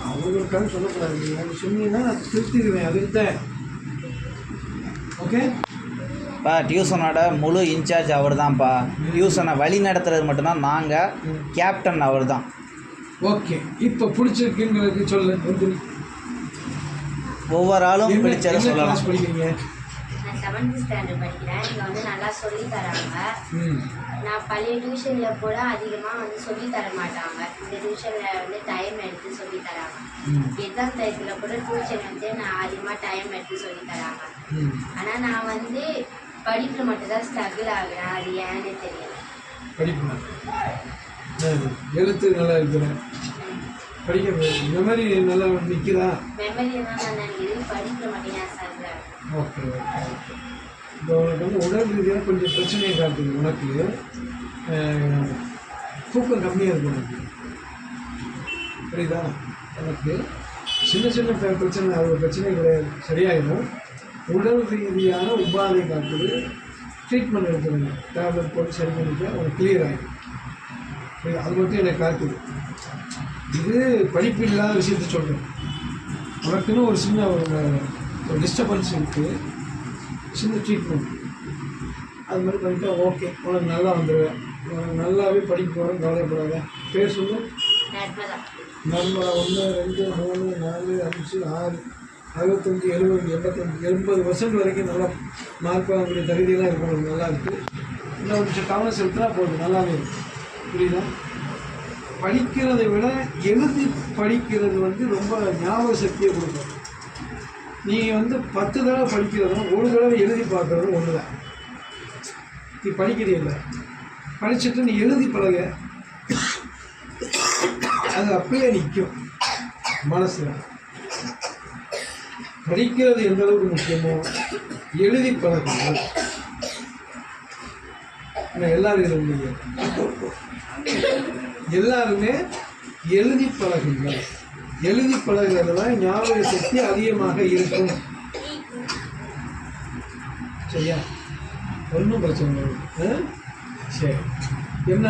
Speaker 1: அவங்க ஒருக்காக சொல்லக்கூடாது. நீங்கள் சொன்னீங்கன்னா நான் திருத்திடுவேன். அதுக்கு தான். ஓகே.
Speaker 2: இப்போ டியூஷனோட முழு இன்சார்ஜ் அவர் தான்ப்பா. டியூஷனை வழி நடத்துறது மட்டும்தான் நாங்கள், கேப்டன் அவர் தான்.
Speaker 1: ஓகே. இப்போ பிடிச்சிருக்குங்கிறது சொல்லு. வந்து
Speaker 2: ஒவ்வொரு ஆளும் பிடிச்சதை சொல்லலாம்.
Speaker 1: படிக்கிறீங்க?
Speaker 3: நான் 7th ஸ்டாண்டர்ட் படிக்கிறேன். இங்கே வந்து நல்லா சொல்லி தராங்க. நான் பழைய டியூஷனில் கூட அதிகமாக வந்து சொல்லி தர மாட்டாங்க. இந்த டியூஷனில் வந்து டைம் எடுத்து சொல்லி தராங்க. எக்ஸாம் டயத்தில் கூட டியூஷன் வந்து நான் அதிகமாக டைம் எடுத்து சொல்லி தராங்க. ஆனால் நான் வந்து படிப்பில் மட்டும்தான் ஸ்ட்ரகிள் ஆகுறேன். அது ஏன்னு தெரியல.
Speaker 1: படிப்பு எழுத்து நல்லா இருக்கிறேன். படிக்க மெமரி நல்லா நிற்கிறா?
Speaker 3: மெமரி தான் நான் நினைக்கிறேன். படிப்பில் மட்டும் ஏன் ஸ்ட்ரகிள் ஆகுறேன்.
Speaker 1: Okay okay okay. இப்போ உனக்கு வந்து உடல் ரீதியாக கொஞ்சம் பிரச்சனையை காட்டுது. உனக்கு தூக்கம் கம்மியாக இருக்குது. உனக்கு புரியுதா? உனக்கு சின்ன சின்ன பிரச்சனை, அது பிரச்சனை கிடையாது, சரியாயிடும். உடல் ரீதியான உபாதை காட்டுது. ட்ரீட்மெண்ட் எடுத்துருங்க. டேப்லெட் போட்டு சரி பண்ணிக்க உனக்கு கிளியர் ஆகிடும். அது மட்டும் எனக்கு காட்டுது. இது படிப்பு இல்லாத விஷயத்த சொல்கிறேன். உனக்குன்னு ஒரு சின்ன ஒரு டிஸ்டர்பன்ஸ் இருக்குது. சின்ன ட்ரீட்மெண்ட் அது மாதிரி பண்ணிட்டா ஓகே. உனக்கு நல்லா வந்துடுவேன். உனக்கு நல்லாவே படிக்க போகிறேன். கவலைப்படாத. பேர் சொல்லு. நர்மதா. 1 2 3 4 5 6 65 70 85 80% வரைக்கும் நல்லா மார்க் வாங்கக்கூடிய தகுதியெல்லாம் இருக்கணும். நல்லா இருக்குது. இன்னும் ஒரு நிமிஷம் கவனம் செலுத்தினா போதும். நல்லாவே இருக்கும். புரியுதா? படிக்கிறதை விட எழுதி படிக்கிறது வந்து ரொம்ப ஞாபக சக்தியை கொடுக்கும். நீங்கள் வந்து 10 தடவை படிக்கிறதும் ஒரு தடவை எழுதி பார்க்குறதும் ஒன்று தான். நீ படிக்கிறீல்ல, படிச்சுட்டு நீ எழுதி பழக, அது அப்படியே நிற்கும் மனசில். படிக்கிறது எந்த அளவுக்கு முக்கியமோ எழுதி பழகுங்கள். எல்லாரும் எழுத முடியும். எல்லாருமே எழுதி பழகுங்கள். எழுதி பழகிறதுல ஞாபக சக்தி அதிகமாக இருக்கும். சரியா? ஒன்றும் பிரச்சனை இல்லை. சரி. என்ன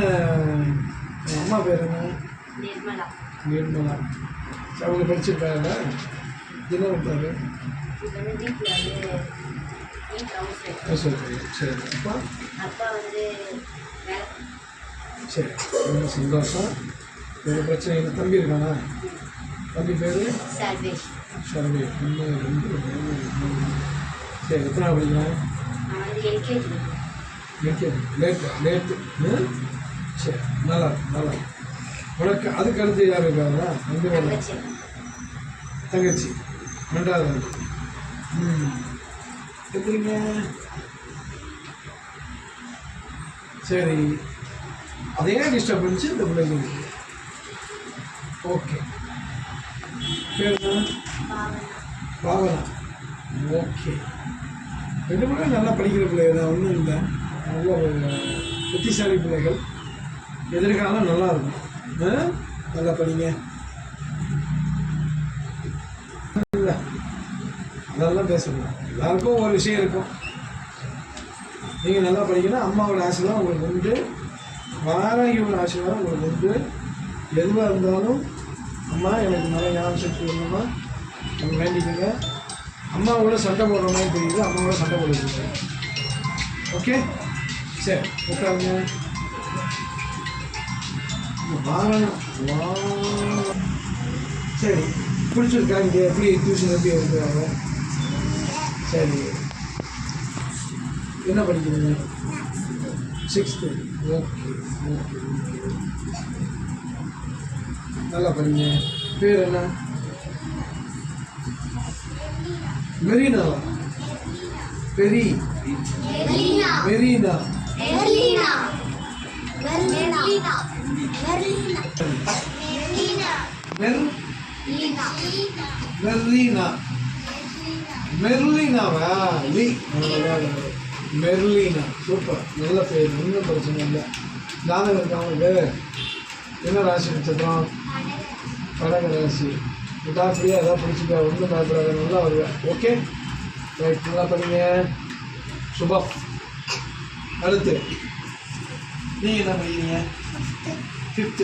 Speaker 1: அம்மா பேர் என்ன?
Speaker 3: நிர்மலா.
Speaker 1: நிர்மலா. அவங்க படிச்சிருக்காங்க. என்ன பண்ணுறாரு? சரி சரி. அப்பா?
Speaker 3: அப்பா வந்து
Speaker 1: சரி. ரொம்ப சந்தோஷம். வேறு பிரச்சனை இல்லை. தம்பி இருக்கானா? தம்பி பேர்
Speaker 3: சர்வேஷ்.
Speaker 1: சர்வேஷ். 1 2 3 4. சரி. எத்தனை படிக்கலாம்?
Speaker 3: எல்கேஜி.
Speaker 1: லேட்டு. சரி. நல்லா நல்லா. உனக்கு அதுக்கு அடுத்து யார் இருக்காங்களா? தங்கச்சி. 2வது. எப்படிங்க? சரி. அதே டிஸ்டர்பன்ஸ் இந்த பிள்ளைங்க. ஓகே. பேர் என்ன? பாவனா. ஓகே. 2 பிள்ளைங்க நல்லா படிக்கிற பிள்ளைகள் தான். ஒன்றும் இல்லை. நல்ல புத்திசாலி பிள்ளைகள். எதிர்காலம் நல்லா இருக்கும். நல்லா படிங்க. இல்லை அதெல்லாம் பேசணும். எல்லாருக்கும் ஒரு விஷயம் இருக்கும். நீங்கள் நல்லா படிக்கணும். அம்மாவோட ஆசைலாம் உங்களுக்கு உண்டு. வாராகியோட ஆசீர்வாதம் உங்களுக்கு உண்டு. எதுவாக இருந்தாலும் அம்மா எனக்கு நல்ல ஞாபகம் சக்தி வேணுமா நம்ம வேண்டிக்கோங்க. அம்மாவோட சண்டை போடுற மாதிரி தெரியுது. அம்மாவோட சண்டை போடுறீங்க. ஓகே. சரி. உட்காருங்க. வாங்கணும். சரி. பிடிச்சிருக்கா? இங்கே எப்படி டியூஷன் எப்படி இருக்கிறாங்க? சரி. என்ன படிக்கிறீங்க? 6th. Okay okay okay. நல்லா படிங்க. பேர் என்ன? மெரினாவா? மெரினா. மெர்லினாவா? மெர்லினா. சூப்பர். நல்ல பேர். ஒன்றும் பிரச்சனை இல்லை. ஜாதகம் இருக்கவங்களுக்கு என்ன ராசி நட்சத்திரம்? கடக ராசி. இதான் ஃப்ரீயாக எதாவது பிடிச்சிக்கா. ஒன்றும் பயப்படாத. நல்லா வருவேன். Okay right. நல்லா படிங்க. சுபம். அடுத்து நீங்கள் என்ன படிக்கிறீங்க? 5th.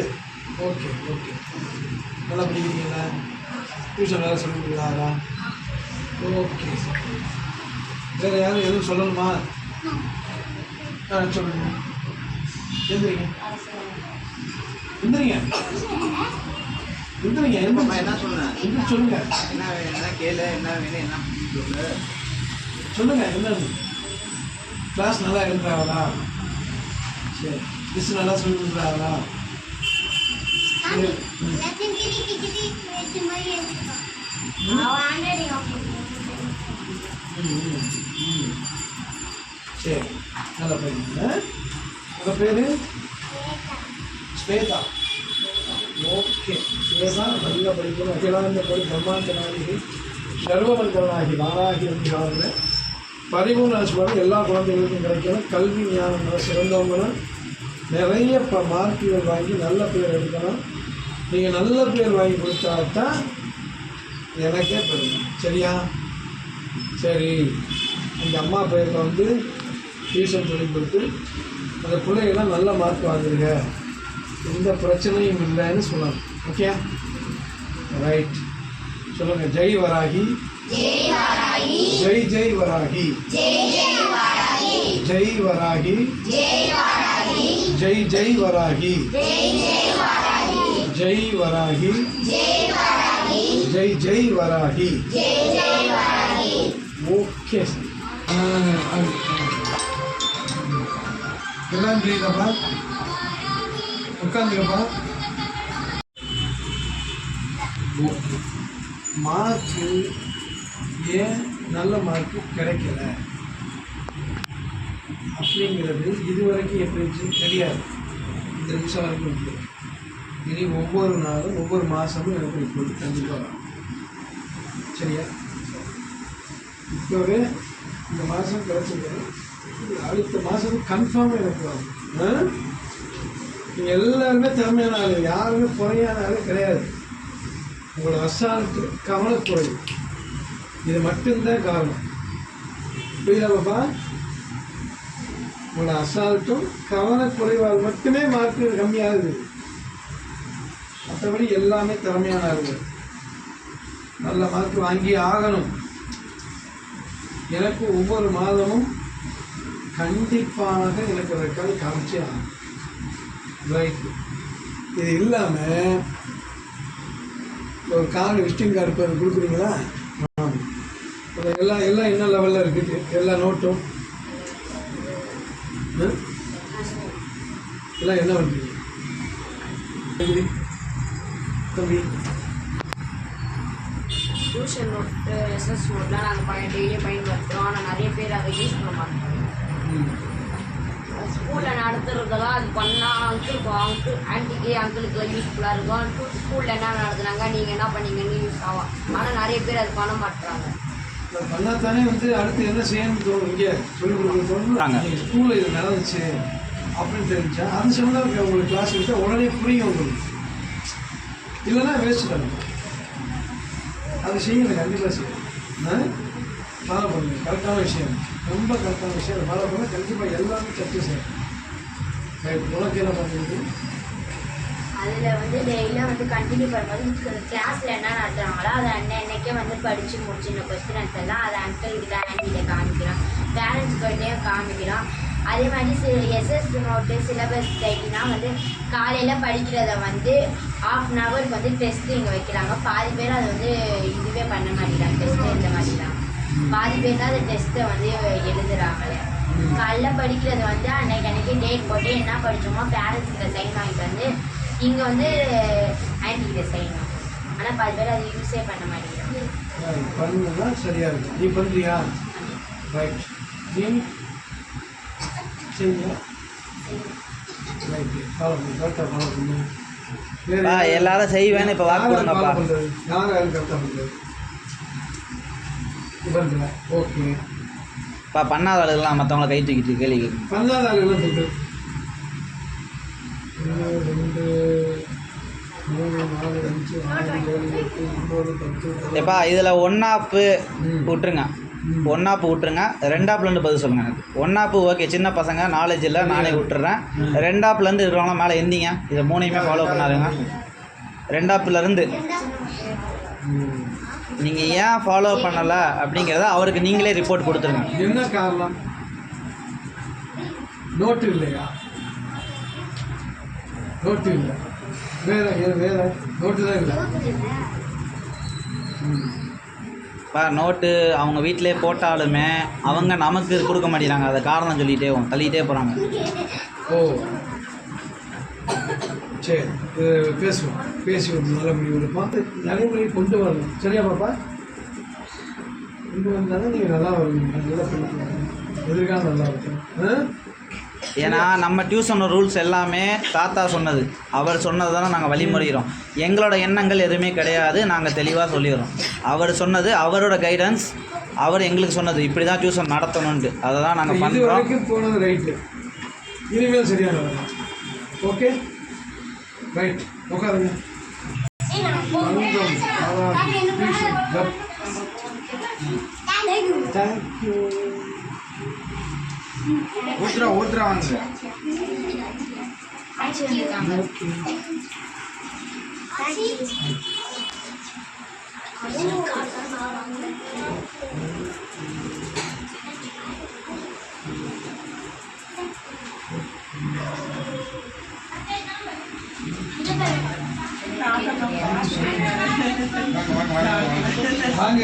Speaker 1: Okay okay. நல்லா படிக்கிறீங்களா? டியூஷன் வேறு சொல்லி கொடுக்குறாரா? ஓகே. வேறு யாரும் எதுவும் சொல்லணுமா? சொல்லுங்க. எந்திரிங்க எந்திரிங்க எந்திரிங்க எந்திரிங்க.
Speaker 2: என்ன சொன்னேன்?
Speaker 1: எந்திரி சொல்லுங்க.
Speaker 2: என்ன கேளு, என்ன வேணும், என்ன சொல்லு.
Speaker 1: சொல்லுங்க என்னன்னு. கிளாஸ் நல்லா எழுதுறாங்களா? சரி. மிஸ் நல்லா சொல்லி கொடுக்குறாங்களா? சரி, நல்லா படிங்க. உங்கள் பேர்? ஸ்வேதா. ஓகே. ஸ்வேதா நல்லா படிக்கணும். அகிலாந்த படி பிரம்மாண்ட நாயகி சர்வமங்கலனாகி வாராகி வந்து பரிபூர்ண ஆசீர்வாதம் எல்லா குழந்தைகளுக்கும் கிடைக்கணும். கல்வி ஞானம் சிறந்தவங்களும் நிறைய மார்க்குகள் வாங்கி நல்ல பேர் எடுக்கணும். நீங்கள் நல்ல பேர் வாங்கி கொடுத்தாதான் எனக்கே பெருமை. சரியா? சரி. எங்கள் அம்மா பேரில் வந்து டியூஷன் சொல்லி கொடுத்து அந்த பிள்ளைகள்லாம் நல்ல மார்க் வாங்குதுங்க, எந்த பிரச்சனையும் இல்லைன்னு சொல்லணும். Okay, right. சொல்லுங்கள். ஜெய் வராகி, ஜெய் ஜெய் வராகி, ஜெய் வராகி, ஜெய் ஜெய் வராகி, ஜெய் வராகி, ஜெய் ஜெய் வராகி. ஓகே. எல்லாம் தெரியுதாப்பா? உட்காந்துக்கப்பா. ஓகே. மார்க்கு ஏன் நல்ல மார்க்கு கிடைக்கல அப்படிங்கிறது இது வரைக்கும் எப்படி இருந்துச்சு தெரியாது. இந்த நிமிஷம் வரைக்கும் இருக்குது. இனி ஒவ்வொரு நாளும் ஒவ்வொரு மாதமும் எனக்கு இப்போது கண்டிப்பாக வரும். சரியா? இப்போவே இந்த மாதம் கிடச்சிருக்கிறது, அடுத்த மாதம் கன்ஃபார்ம் எனக்கு வரும். நீங்கள் எல்லாருமே திறமையான ஆள், யாருமே குறையான ஆள் கிடையாது. உங்களோட அசால்ட்டு கவனக்குறைவு, இது மட்டும்தான் காரணம். புரியுதா பாப்பா? உங்களோட அசால்ட்டும் கவனக்குறைவால் மட்டுமே மார்க்கு கம்மியாகுது. மற்றபடி எல்லாமே திறமையான ஆளுங்க. நல்ல மார்க் வாங்கி ஆகணும். எனக்கு ஒவ்வொரு மாதமும் கண்டிப்பாக எனக்கு ரெக்கார்டு காமிச்சே ஆகும். ரைட். இது இல்லாமல் ஒரு கார்டு விசிட்டிங் கார்டு இப்போ கொடுக்குறீங்களா? எல்லாம் எல்லாம் என்ன லெவலில் இருக்குது எல்லா நோட்டும்? எல்லாம் என்ன பண்ணுறீங்க தம்பி?
Speaker 3: டியூஷன் நோட்டு, எஸ்எஸ் நோட்லாம் நாங்கள் டெய்லியும் பயன்படுத்துகிறோம். ஆனால் நிறைய பேர் அதை யூஸ் பண்ண மாட்டோம். ஸ்கூலில் நடத்துறதெல்லாம் அது பண்ணால் ஆன்ட்டிக்கு அங்கிளுக்கு யூஸ்ஃபுல்லாக இருக்கும். ஸ்கூலில் என்ன நடத்துனாங்க, நீங்கள் என்ன பண்ணீங்கன்னு யூஸ் ஆகும். ஆனால் நிறைய பேர் அது பண்ண மாட்டுறாங்க.
Speaker 1: பண்ணால் தானே வந்து அடுத்து என்ன செய்யணும்னு தோணும். இங்கே சொல்லிக் கொடுக்க தோணும். ஸ்கூலில் இது நடந்துச்சு அப்படின்னு தெரிஞ்சா அது சொன்னால் உங்களுக்கு கிளாஸ் எடுத்தால் உடனே புரியும் உங்களுக்கு. இல்லைன்னா வேஸ்ட் பண்ணுங்க. அது செய்யலை, கண்டிப்பாக செய்யணும். ஃபாலோ பண்ணுங்க. கரெக்டான விஷயம், ரொம்ப கரெக்டான விஷயம். அதை ஃபாலோ பண்ணால் கண்டிப்பாக எல்லாமே சக்ஸஸ் ஆகிடும். ரைட். உனக்கு என்ன பண்ணுறது?
Speaker 3: அதில் வந்து டெய்லியும் வந்து கண்டினியூ பண்ணும்போது கிளாஸில் என்ன நடத்துகிறாங்களோ அதை அன்னைக்கே வந்து படித்து முடிச்சுன கொஸ்டின் ஆன்சர்லாம் அதை அங்கிள்கிட்ட ஆன்ட்டிகிட்ட காமிக்கிறோம். பேரண்ட்ஸ்கிட்டே காமிக்கிறோம். அதே மாதிரி எஸ்எஸ் நோட்டு சிலபஸ் டைட்டினா வந்து காலையில் படிக்கிறத வந்து ½ வந்து டெஸ்ட்டு இங்கே வைக்கிறாங்க. பாதி பேர் அதை வந்து இதுவே பண்ண மாட்டேங்கிறாங்க, டெஸ்ட்டு எழுத மாட்டேங்கிறாங்க. பாதி பேர் தான் அந்த டெஸ்ட்டை வந்து எழுதுகிறாங்களே. காலைல படிக்கிறது வந்து அன்னைக்கு டேட் போட்டு என்ன படித்தோமோ பேரண்ட்ஸ்கிட்ட சைன் வாங்கிட்டு வந்து இங்கே வந்து ஆன்ட்டிகிட்ட சைன் வாங்க. ஆனால் பாதி பேர் அதை யூஸே பண்ண மாட்டேங்கிறாங்க.
Speaker 1: பண்ணுன்னா சரியாக இருக்கும். நீ பண்ணுறியா? ரைட். நீ சரிங்களா? ரைட்டு. ஃபாலோ பண்ணு, கரெக்டாக ஃபாலோ பண்ணு.
Speaker 2: எல்லாரும் செய்வேன்னு இப்போ வாக்கு கொடுங்கப்பா.
Speaker 1: யாரும் கரெக்டாக பண்ணுறது பண்ணுறேன். ஓகே.
Speaker 2: இப்போ பண்ணாத ஆளுகள்லாம் மற்றவங்கள கை தூக்கிட்டு கேள்வி கேட்கும்.
Speaker 1: பண்ணாத ஆளுகள்லாம் சொல்லுது 1 2 3 4 5 6 7 8 9 10.
Speaker 2: எப்பா இதில் ஒன்னாப்பு விட்டுருங்க, ஒன்னாப்பு விட்டுருங்க. 2ஆப்லேருந்து பதில் சொல்லுங்கள் எனக்கு. ஒன்னாப்பு ஓகே, சின்ன பசங்க நாலேஜ் இல்லை, நானே விட்டுறேன். 2ஆப்லேருந்து இருக்கிறவங்களாம் மேலே எந்திங்க. இதை 3ஐயுமே ஃபாலோ பண்ணாதுங்க. 2ஆப்லேருந்து
Speaker 1: ம்.
Speaker 2: நீங்கள் ஏன் ஃபாலோ பண்ணலை அப்படிங்கிறத அவருக்கு நீங்களே ரிப்போர்ட் கொடுத்துருங்க.
Speaker 1: என்ன காரணம்? நோட்டு இல்லையா? நோட்டு இல்லை. வேற நோட்டு தான் இல்லை.
Speaker 2: இப்போ நோட்டு அவங்க வீட்டிலே போட்டாலுமே அவங்க நமக்கு கொடுக்க மாட்டேங்கிறாங்க. அதை காரணம் சொல்லிகிட்டே தள்ளிகிட்டே போகிறாங்க.
Speaker 1: ஓ சரி, பேசுவோம். பேசி ஒரு நல்ல முடிவு பார்த்து நடைமுறை கொண்டு வரணும். சரியா பாப்பா? கொண்டு வந்தாலும் நீங்கள் நல்லா வருவீங்க. நல்லா படிப்பீங்க. எதிர்காலம் நல்லா இருக்கும்.
Speaker 2: ஏன்னா நம்ம டியூஷன் ரூல்ஸ் எல்லாமே தாத்தா சொன்னது, அவர் சொன்னது தானே நாங்கள் வழிமுறைகிறோம். எங்களோட எண்ணங்கள் எதுவுமே கிடையாது. நாங்கள் தெளிவாக சொல்லிடுறோம். அவர் சொன்னது, அவரோட கைடன்ஸ், அவர் எங்களுக்கு சொன்னது இப்படி தான் டியூஷன் நடத்தணுன்ட்டு. அதை தான் நாங்கள்
Speaker 1: இது
Speaker 2: பண்ணுறோம்.
Speaker 1: வரைக்கும் போனது ரைட்டு. இனிமேல் சரியான வரலாம். Okay right. உட்காருங்க. தேங்க்யூ.
Speaker 4: ஊத்துறா வாங்க.
Speaker 3: ஆச்சு வந்திருக்காங்க.
Speaker 1: வாங்க.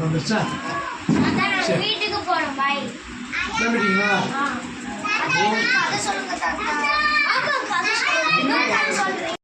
Speaker 1: வந்துச்சா?
Speaker 3: வீட்டுக்கு போறோம். பாய்.
Speaker 1: கிளம்பிட்டீங்களா?
Speaker 3: சொல்லுங்க தாத்தா.